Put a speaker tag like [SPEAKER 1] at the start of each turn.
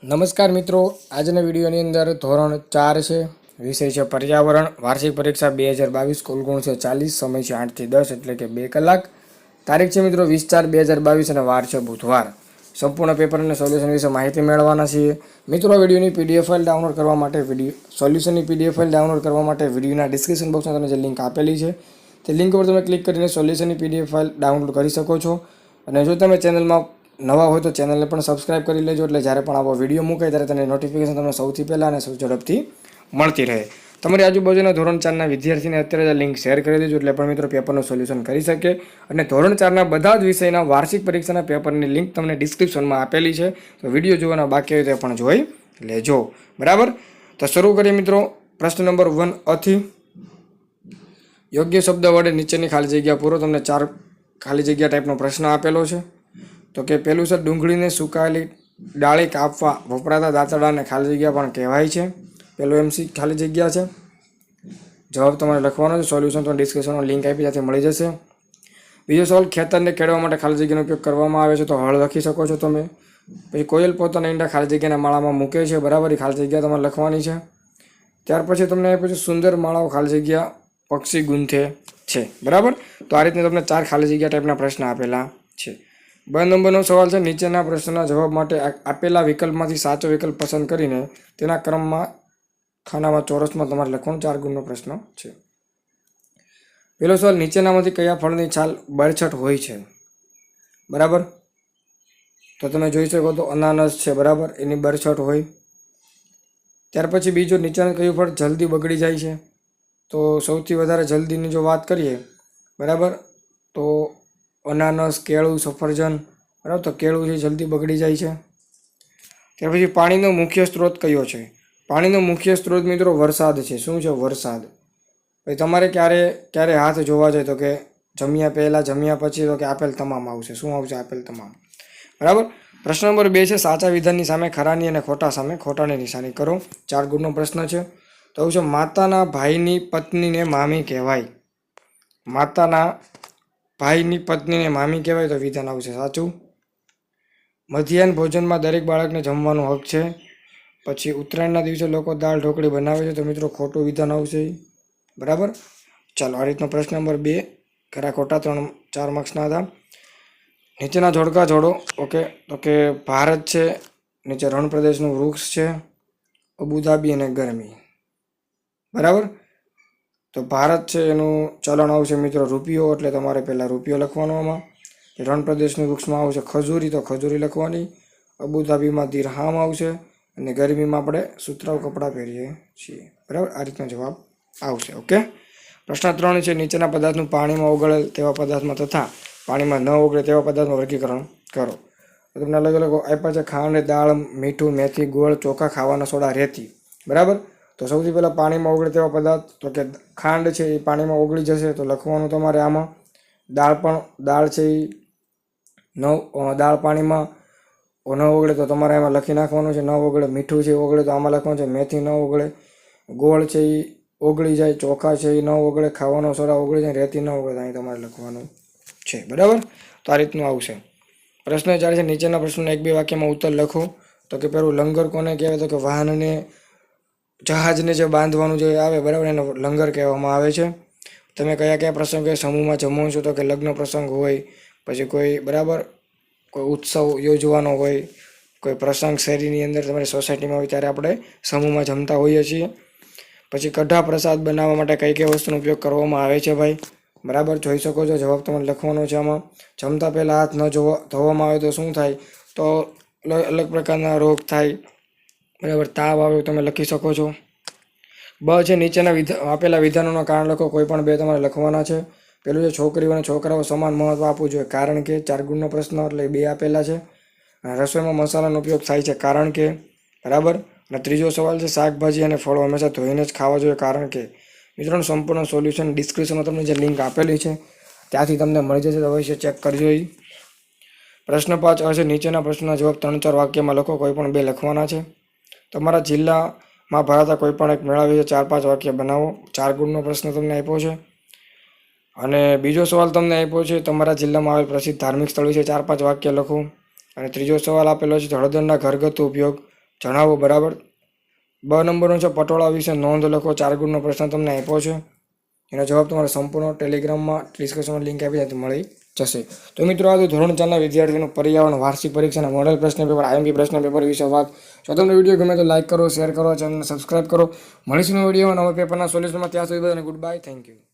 [SPEAKER 1] નમસ્કાર મિત્રો, આજના વિડીયોની અંદર ધોરણ 4 છે, વિષય છે પર્યાવરણ, વાર્ષિક પરીક્ષા 2022, કુલ ગુણ છે 40, સમય છે 8 થી 10 એટલે કે 2 કલાક, તારીખ છે મિત્રો 20/4/2022 અને વાર છે બુધવાર. સંપૂર્ણ પેપર અને સોલ્યુશન વિશે માહિતી મેળવવાના છીએ. મિત્રો, વિડીયોની પીડીએફ ફાઇલ ડાઉનલોડ કરવા માટે સોલ્યુશનની પીડીએફ ફાઇલ ડાઉનલોડ કરવા માટે વિડીયોના ડિસ્ક્રિપ્શન બોક્સમાં તમને જે લિંક આપેલી છે તે લિંક પર તમે ક્લિક કરીને સોલ્યુશનની પીડીએફ ફાઇલ ડાઉનલોડ કરી શકો છો. અને જો તમે ચેનલમાં નવા હોય તો ચેનલને પણ સબસ્ક્રાઇબ કરી લેજો, એટલે જ્યારે પણ આવો વિડીયો મૂકાય ત્યારે તેને નોટિફિકેશન તમને સૌથી પહેલાં અને સૌથી ઝડપથી મળતી રહે. તમારી આજુબાજુના ધોરણ 4ના વિદ્યાર્થીને અત્યારે જ લિંક શેર કરી દેજો, એટલે પણ મિત્રો પેપરનું સોલ્યુશન કરી શકે. અને ધોરણ 4ના બધા જ વિષયના વાર્ષિક પરીક્ષાના પેપરની લિંક તમને ડિસ્ક્રિપ્શનમાં આપેલી છે, તો વિડીયો જોવાના બાકી હોય તે પણ જોઈ લેજો. બરાબર, તો શરૂ કરીએ મિત્રો. પ્રશ્ન નંબર 1 અથી યોગ્ય શબ્દ વડે નીચેની ખાલી જગ્યા પૂરો. તમને 4 ખાલી જગ્યા ટાઈપનો પ્રશ્ન આપેલો છે. તો કે પહેલું છે, ડુંગળીને સુકાયેલી ડાળી કાપવા વપરાતા દાંતરડાને ખાલી જગ્યા પણ કહેવાય છે. પહેલું એમસી ખાલી જગ્યા છે. જવાબ તમારે લખવાનો છે. સોલ્યુશન તો ડિસ્ક્રિપ્શનમાં લિંક આપી ત્યાંથી મળી જશે. બીજો સવાલ, ખેતરને ખેડવા માટે ખાલી જગ્યાનો ઉપયોગ કરવામાં આવે છે, તો હળ લખી શકો છો તમે. પછી કોયલ પોતાના ઈંડા ખાલી જગ્યાના માળામાં મૂકે છે. બરાબર, એ ખાલી જગ્યા તમારે લખવાની છે. ત્યાર પછી તમને આપ્યું છે, સુંદર માળાઓ ખાલી જગ્યા પક્ષી ગૂંથે છે. બરાબર, તો આ રીતના તમને 4 ખાલી જગ્યા ટાઈપના પ્રશ્ન આપેલા છે. 2 નંબરનો સવાલ છે, નીચેના પ્રશ્નના જવાબ માટે આપેલા વિકલ્પમાંથી સાચો વિકલ્પ પસંદ કરીને તેના ક્રમમાં ખાનામાં ચોરસમાં તમારે લખવાનો 4 ગુણનો પ્રશ્ન છે. પહેલો સવાલ, નીચેનામાંથી કયા ફળની છાલ બરછટ હોય છે? બરાબર, તો તમે જોઈ શકો તો અનાનસ છે. બરાબર, એની બરછટ હોય. ત્યાર પછી બીજો, નીચેના કયું ફળ જલ્દી બગડી જાય છે? તો સૌથી વધારે જલ્દીની જો વાત કરીએ, બરાબર, તો અનાનસ, કેળું, સફરજન. બરાબર, તો કેળું છે જલ્દી બગડી જાય છે. ત્યાર પછી પાણીનો મુખ્ય સ્ત્રોત કયો છે? પાણીનો મુખ્ય સ્ત્રોત મિત્રો વરસાદ છે. શું છે? વરસાદ. પછી તમારે ક્યારે હાથ જોવા જાય, તો કે જમ્યા પહેલાં, જમ્યા પછી, તો કે આપેલ તમામ આવશે. શું આવશે? આપેલ તમામ. બરાબર. પ્રશ્ન નંબર 2 છે, સાચા વિધાનની સામે ખરાની અને ખોટા સામે ખોટાની નિશાની કરો. 4 ગુણનો પ્રશ્ન છે. તો છે, માતાના ભાઈની પત્નીને મામી કહેવાય. માતાના ભાઈની પત્નીને મામી કહેવાય, તો વિધાન આવશે સાચું. મધ્યાહન ભોજનમાં દરેક બાળકને જમવાનો હક છે. પછી ઉત્તરાયણના દિવસે લોકો દાળ ઢોકળી બનાવે છે, તો મિત્રો ખોટું વિધાન આવશે. બરાબર, ચાલો આ રીતનો પ્રશ્ન નંબર 2 ખરા ખોટા 4 માર્ક્સના હતા. નીચેના જોડકા જોડો. ઓકે, તો કે ભારત છે, નીચે રણ પ્રદેશનું વૃક્ષ છે, અબુધાબી અને ગરમી. બરાબર, તો ભારત છે એનું ચલણ આવશે મિત્રો રૂપિયો, એટલે તમારે પહેલાં રૂપિયો લખવાનો. આમાં રણ પ્રદેશનું વૃક્ષમાં આવશે ખજૂરી, તો ખજૂરી લખવાની. અબુધાબીમાં દિરહામ આવશે, અને ગરમીમાં આપણે સુતરાઉ કપડાં પહેરીએ છીએ. બરાબર, આ રીતનો જવાબ આવશે. ઓકે. પ્રશ્ન 3 છે, નીચેના પદાર્થનું પાણીમાં ઓગળે તેવા પદાર્થમાં તથા પાણીમાં ન ઓગળે તેવા પદાર્થનું વર્ગીકરણ કરો. તો તમને અલગ અલગ આપ્યા છે. ખાંડ, દાળ, મીઠું, મેથી, ગોળ, ચોખા, ખાવાના સોડા, રેતી. બરાબર, તો સૌથી પહેલાં પાણીમાં ઓગળે તેવા પદાર્થ, તો કે ખાંડ છે એ પાણીમાં ઓગળી જશે, તો લખવાનું તમારે આમાં. દાળ છે એ દાળ પાણીમાં ન ઓગળે, તો તમારે એમાં લખી નાખવાનું છે ન ઓગળે. મીઠું છે ઓગળે, તો આમાં લખવાનું છે મેથી ન ઓગળે. ગોળ છે એ ઓગળી જાય. ચોખા છે એ ન ઓગળે. ખાવાનો સોડા ઓગળી જાય. રેતી ન ઓગળે, અહીં તમારે લખવાનું છે. બરાબર, તો આ રીતનું આવશે. પ્રશ્ન 4 છે, નીચેના પ્રશ્નના 1-2 વાક્યમાં ઉત્તર લખો. તો કે પેલું લંગર કોને કહેવાય? તો કે વાહનને, જહાજને જે બાંધવાનું જે આવે, બરાબર, એને લંગર કહેવામાં આવે છે. તમે કયા કયા પ્રસંગે સમૂહમાં જમો છો? તો કે લગ્ન પ્રસંગ હોય, પછી કોઈ, બરાબર, કોઈ ઉત્સવ યોજવાનો હોય, કોઈ પ્રસંગ શેરીની અંદર તમારી સોસાયટીમાં હોય, ત્યારે આપણે સમૂહમાં જમતા હોઈએ છીએ. પછી કઢા પ્રસાદ બનાવવા માટે કઈ કઈ વસ્તુનો ઉપયોગ કરવામાં આવે છે ભાઈ? બરાબર, જોઈ શકો છો. જવાબ તમારે લખવાનો છે આમાં. જમતા પહેલાં હાથ ન ધોવામાં આવે તો શું થાય? તો અલગ પ્રકારના રોગ થાય. બરાબર, તાવ આવે, તમે લખી શકો છો. બ છે, નીચેના આપેલા વિધાનોના કારણ લખો. કોઈ પણ 2 તમારે લખવાના છે. પેલું છે, છોકરીઓ અને છોકરાઓ સમાન મહત્વ આપવું જોઈએ. કારણ કે 4 ગુણનો પ્રશ્ન, એટલે 2 આપેલા છે. અને રસોઈમાં મસાલાનો ઉપયોગ થાય છે. કારણ કે. બરાબર, અને ત્રીજો સવાલ છે, શાકભાજી અને ફળો હંમેશા ધોઈને જ ખાવા જોઈએ. કારણ કે. મિત્રોનું સંપૂર્ણ સોલ્યુશન ડિસ્ક્રિપ્શનમાં તમને જે લિંક આપેલી છે ત્યાંથી તમને મળી જશે, તો અવશ્ય ચેક કરજો. પ્રશ્ન 5 હશે, નીચેના પ્રશ્નના જવાબ 3-4 વાક્યમાં લખો. કોઈ પણ 2 લખવાના છે. તમારા જિલ્લામાં ભરાતા કોઈ પણ એક મેળા વિશે 4-5 વાક્ય બનાવો. 4 ગુણનો પ્રશ્ન તમને આપ્યો છે. અને બીજો સવાલ તમને આપ્યો છે, તમારા જિલ્લામાં આવેલ પ્રસિદ્ધ ધાર્મિક સ્થળ વિશે 4-5 વાક્ય લખો. અને ત્રીજો સવાલ આપેલો છે, હળદરના ઘરગથ્થુ ઉપયોગ. જણાવો. બરાબર. બ નંબરનો છે પટોળા વિશે નોંધ લખો. 4 ગુણનો પ્રશ્ન તમને આપ્યો છે. એનો જવાબ તમારે સંપૂર્ણ ટેલિગ્રામમાં ડિસ્કશનમાં લિંક આપી ત્યાંથી મળી જશે. તો મિત્રો આ ધોરણ 4ના વિદ્યાર્થીઓનું પર્યાવરણ વાર્ષિક પરીક્ષાના મોડેલ પ્રશ્ન પેપર આઈએમપી પ્રશ્ન પેપર વિશે વાત. જો તમને વિડીયો ગમે તો લાઇક કરો, શેર કરો, ચેનલને સબસ્ક્રાઇબ કરો. મળીશું વિડીયો નવા પેપરના સોલ્યુશનમાં. ત્યાં સુધી બધાને ગુડ બાય. Thank you.